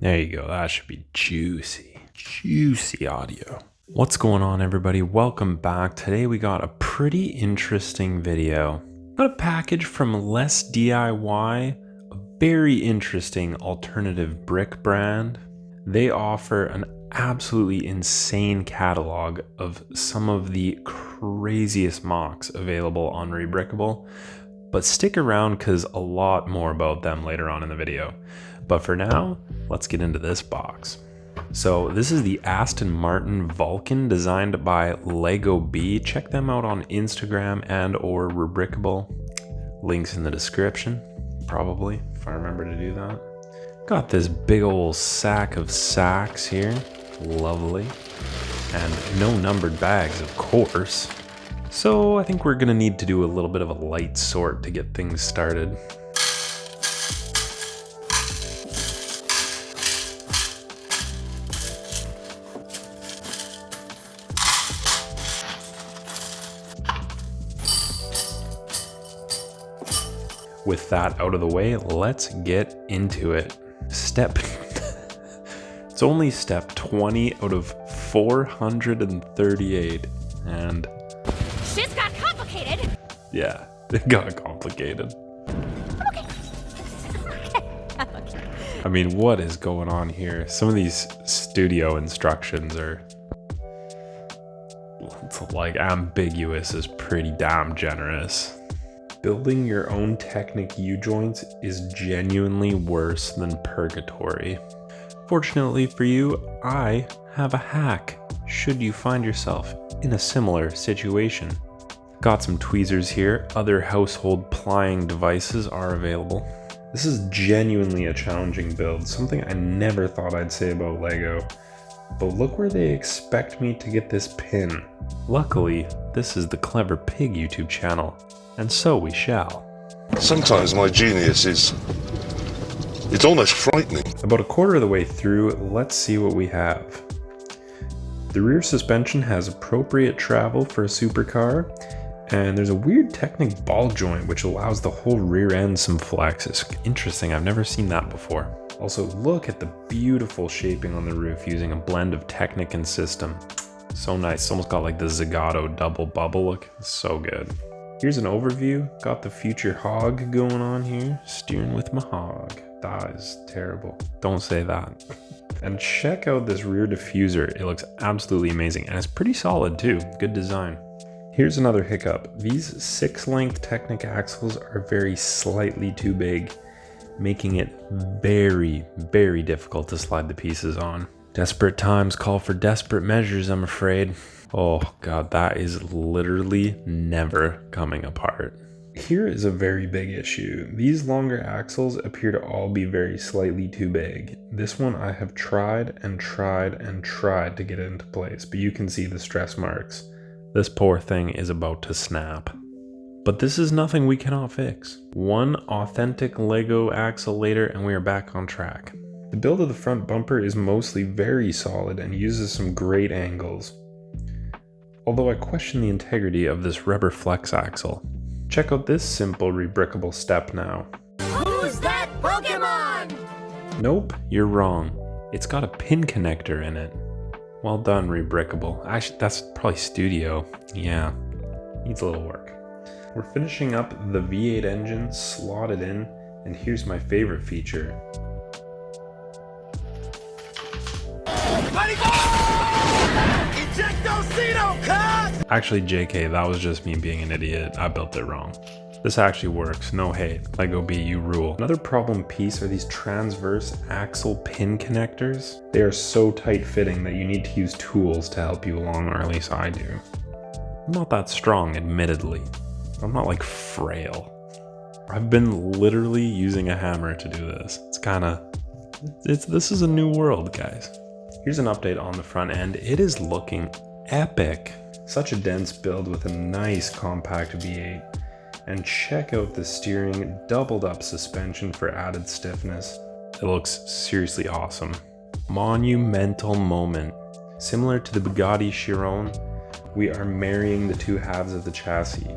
There you go. That should be juicy, juicy audio. What's going on, everybody? Welcome back. Today we got a pretty interesting video. Got a package from LesDiy, a very interesting alternative brick brand. They offer an absolutely insane catalog of some of the craziest mocks available on Rebrickable. But stick around because a lot more about them later on in the video. But for now, let's get into this box. So this is the Aston Martin Vulcan designed by LesDiy. Check them out on Instagram and or Rebrickable. Links in the description, probably, if I remember to do that. Got this big old sack of sacks here. Lovely. And no numbered bags, of course. So I think we're gonna need to do a little bit of a light sort to get things started. With that out of the way, let's get into it. It's only step 20 out of 438, and shit's got complicated. Yeah, it got complicated. Okay. I mean, what is going on here? Some of these studio instructions are, it's like ambiguous is pretty damn generous. Building your own Technic U-joints is genuinely worse than purgatory. Fortunately for you, I have a hack should you find yourself in a similar situation. Got some tweezers here. Other household plying devices are available. This is genuinely a challenging build, something I never thought I'd say about Lego. But look where they expect me to get this pin. Luckily, this is the Clever Pig YouTube channel, and so we shall. Sometimes my genius is... it's almost frightening. About a quarter of the way through, let's see what we have. The rear suspension has appropriate travel for a supercar, and there's a weird Technic ball joint which allows the whole rear end some flex. It's interesting, I've never seen that before. Also, look at the beautiful shaping on the roof using a blend of Technic and system. So nice, it's almost got like the Zagato double bubble look. It's so good. Here's an overview. Got the future hog going on here. Steering with my hog. That is terrible. Don't say that. And check out this rear diffuser. It looks absolutely amazing, and it's pretty solid too. Good design. Here's another hiccup. These 6-length Technic axles are very slightly too big, making it very, very difficult to slide the pieces on. Desperate times call for desperate measures, I'm afraid. Oh god, that is literally never coming apart. Here is a very big issue. These longer axles appear to all be very slightly too big. This one I have tried and tried and tried to get into place, but you can see the stress marks. This poor thing is about to snap. But this is nothing we cannot fix. One authentic Lego axle later and we are back on track. The build of the front bumper is mostly very solid and uses some great angles. Although I question the integrity of this rubber flex axle. Check out this simple rebrickable step now. Who's that Pokemon? Nope, you're wrong. It's got a pin connector in it. Well done, Rebrickable. Actually, that's probably studio. Yeah, needs a little work. We're finishing up the V8 engine slotted in, and here's my favorite feature. Actually, JK, that was just me being an idiot. I built it wrong. This actually works, no hate. Lego B, you rule. Another problem piece are these transverse axle pin connectors. They are so tight fitting that you need to use tools to help you along, or at least I do. I'm not that strong, admittedly. I'm not like frail. I've been literally using a hammer to do this. This is a new world, guys. Here's an update on the front end. It is looking epic. Such a dense build with a nice compact V8. And check out the steering, doubled up suspension for added stiffness. It looks seriously awesome. Monumental moment. Similar to the Bugatti Chiron, we are marrying the two halves of the chassis.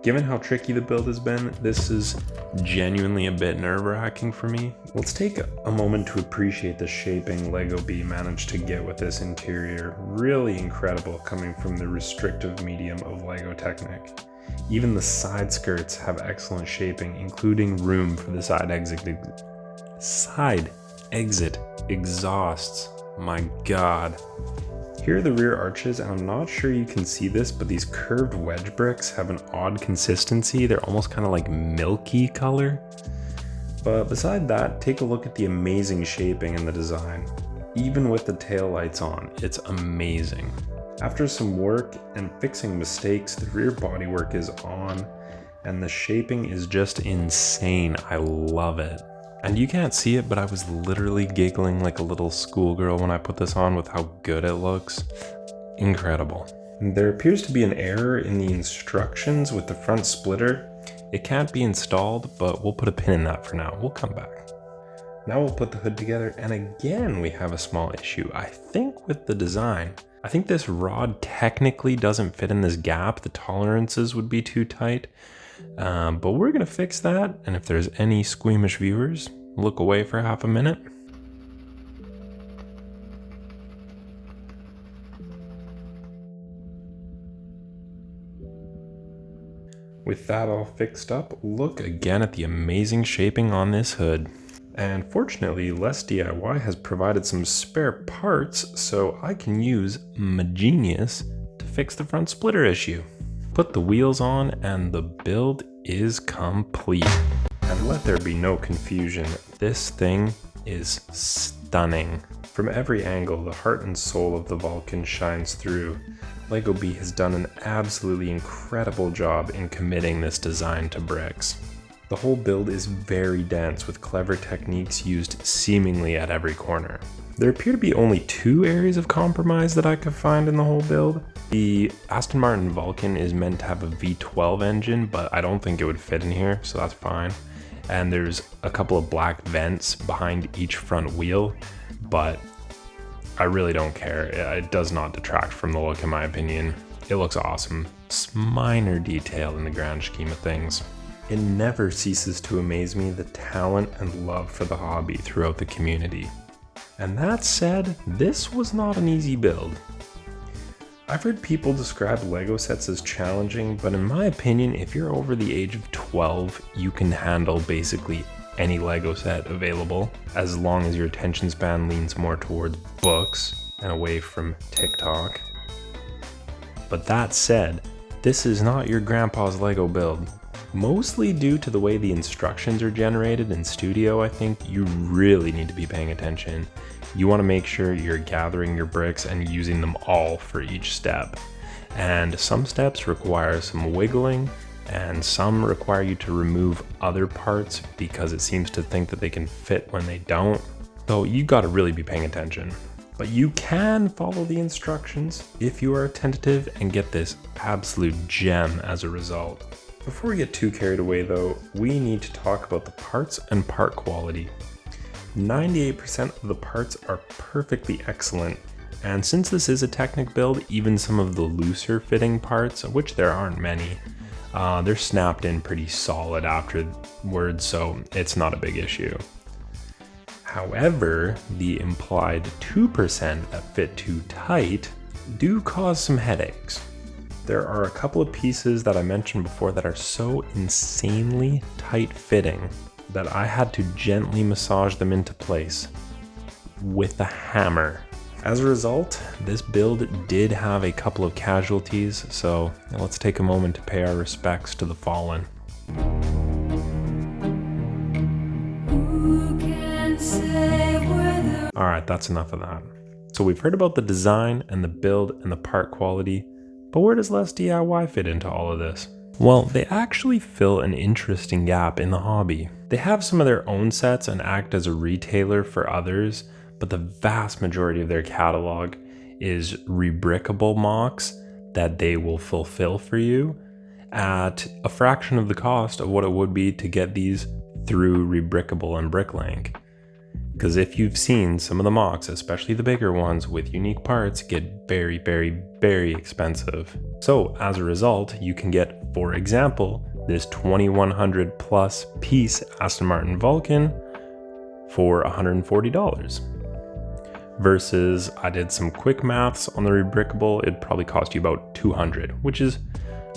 Given how tricky the build has been, this is genuinely a bit nerve-wracking for me. Let's take a moment to appreciate the shaping LesDiy managed to get with this interior. Really incredible coming from the restrictive medium of LEGO Technic. Even the side skirts have excellent shaping, including room for the side exit exhausts. My god. Here are the rear arches, and I'm not sure you can see this, but these curved wedge bricks have an odd consistency. They're almost kind of like milky color. But beside that, take a look at the amazing shaping in the design. Even with the taillights on, it's amazing. After some work and fixing mistakes, the rear bodywork is on, and the shaping is just insane. I love it. And you can't see it, but I was literally giggling like a little schoolgirl when I put this on with how good it looks. Incredible. There appears to be an error in the instructions with the front splitter. It can't be installed, but we'll put a pin in that for now. We'll come back. Now we'll put the hood together, and again we have a small issue. I think with the design, I think this rod technically doesn't fit in this gap. The tolerances would be too tight. But we're gonna fix that, and if there's any squeamish viewers, look away for half a minute. With that all fixed up, look again at the amazing shaping on this hood. And fortunately, LesDiy has provided some spare parts, so I can use my genius to fix the front splitter issue. Put the wheels on and the build is complete. And let there be no confusion, this thing is stunning. From every angle, the heart and soul of the Vulcan shines through. LesDiy has done an absolutely incredible job in committing this design to bricks. The whole build is very dense with clever techniques used seemingly at every corner. There appear to be only 2 areas of compromise that I could find in the whole build. The Aston Martin Vulcan is meant to have a V12 engine, but I don't think it would fit in here, so that's fine. And there's a couple of black vents behind each front wheel, but I really don't care. It does not detract from the look in my opinion. It looks awesome. It's minor detail in the grand scheme of things. It never ceases to amaze me the talent and love for the hobby throughout the community. And that said, this was not an easy build. I've heard people describe LEGO sets as challenging, but in my opinion, if you're over the age of 12, you can handle basically any LEGO set available, as long as your attention span leans more towards books and away from TikTok. But that said, this is not your grandpa's LEGO build. Mostly due to the way the instructions are generated in Studio, I think you really need to be paying attention. You want to make sure you're gathering your bricks and using them all for each step. And some steps require some wiggling, and some require you to remove other parts because it seems to think that they can fit when they don't. So you got to really be paying attention. But you can follow the instructions if you are attentive and get this absolute gem as a result. Before we get too carried away though, we need to talk about the parts and part quality. 98% of the parts are perfectly excellent, and since this is a Technic build, even some of the looser fitting parts, of which there aren't many, they're snapped in pretty solid afterwards, so it's not a big issue. However, the implied 2% that fit too tight do cause some headaches. There are a couple of pieces that I mentioned before that are so insanely tight fitting that I had to gently massage them into place with a hammer. As a result, this build did have a couple of casualties, so let's take a moment to pay our respects to the fallen. Alright, that's enough of that. So we've heard about the design and the build and the part quality, but where does LesDiy fit into all of this? Well, they actually fill an interesting gap in the hobby. They have some of their own sets and act as a retailer for others, but the vast majority of their catalog is rebrickable mocks that they will fulfill for you at a fraction of the cost of what it would be to get these through Rebrickable and Bricklink. Because if you've seen some of the mocks, especially the bigger ones with unique parts, get very, very, very expensive. So as a result, you can get, for example, this 2100 plus piece Aston Martin Vulcan for $140. Versus, I did some quick maths on the rebrickable, it'd probably cost you about $200, which is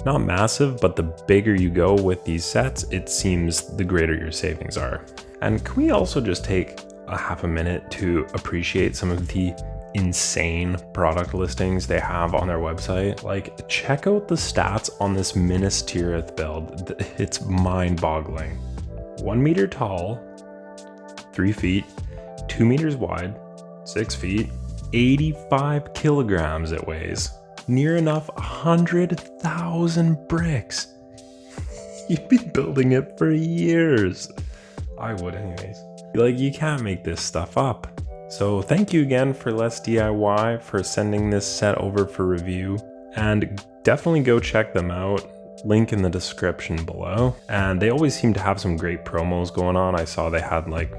not massive, but the bigger you go with these sets, it seems the greater your savings are. And can we also just take a half a minute to appreciate some of the insane product listings they have on their website? Like, check out the stats on this Minas Tirith build. It's mind-boggling. 1 meter tall, 3 feet, 2 meters wide, 6 feet, 85 kilograms it weighs. Near enough 100,000 bricks. You'd be building it for years. I would anyways. Like, you can't make this stuff up. So thank you again for LesDiy for sending this set over for review. And definitely go check them out. Link in the description below. And they always seem to have some great promos going on. I saw they had like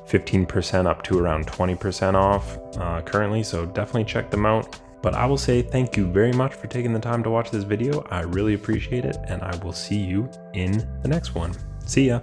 15% up to around 20% off currently, so definitely check them out. But I will say thank you very much for taking the time to watch this video. I really appreciate it, and I will see you in the next one. See ya.